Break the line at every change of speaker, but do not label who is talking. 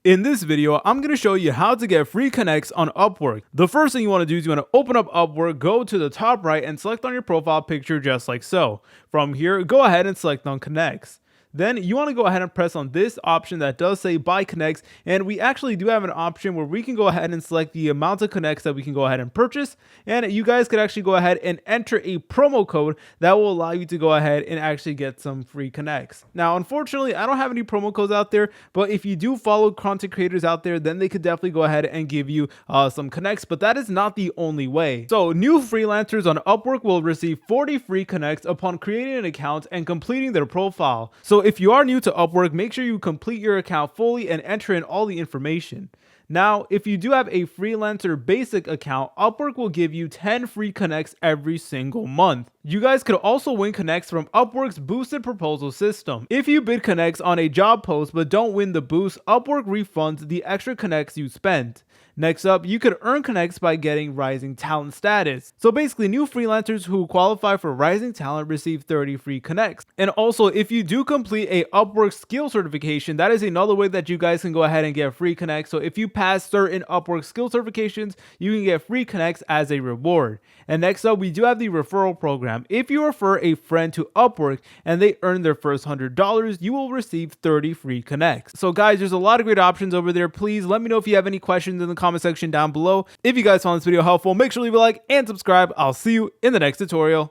In this video, I'm going to show you how to get free connects on Upwork. The first thing you want to do is you want to open up Upwork, go to the top right and select on your profile picture just like so. From here, go ahead and select on connects. Then you want to go ahead and press on this option that does say buy connects, and we actually do have an option where we can go ahead and select the amount of connects that we can go ahead and purchase, and you guys could actually go ahead and enter a promo code that will allow you to go ahead and actually get some free connects. Now unfortunately I don't have any promo codes out there, but if you do follow content creators out there, then they could definitely go ahead and give you some connects, but that is not the only way. So new freelancers on Upwork will receive 40 free connects upon creating an account and completing their profile. So if you are new to Upwork, make sure you complete your account fully and enter in all the information. Now, if you do have a freelancer basic account, Upwork will give you 10 free connects every single month. You guys could also win connects from Upwork's boosted proposal system. If you bid connects on a job post but don't win the boost, Upwork refunds the extra connects you spent. Next up, you could earn connects by getting Rising Talent status. So basically, new freelancers who qualify for Rising Talent receive 30 free connects. And also, if you do complete a Upwork skill certification, that is another way that you guys can go ahead and get free connects. So if you pass certain Upwork skill certifications, you can get free connects as a reward. And next up, we do have the referral program. If you refer a friend to Upwork and they earn their first $100, you will receive 30 free connects. So guys, there's a lot of great options over there. Please let me know if you have any questions in the comment section down below. If you guys found this video helpful, make sure to leave a like and subscribe. I'll see you in the next tutorial.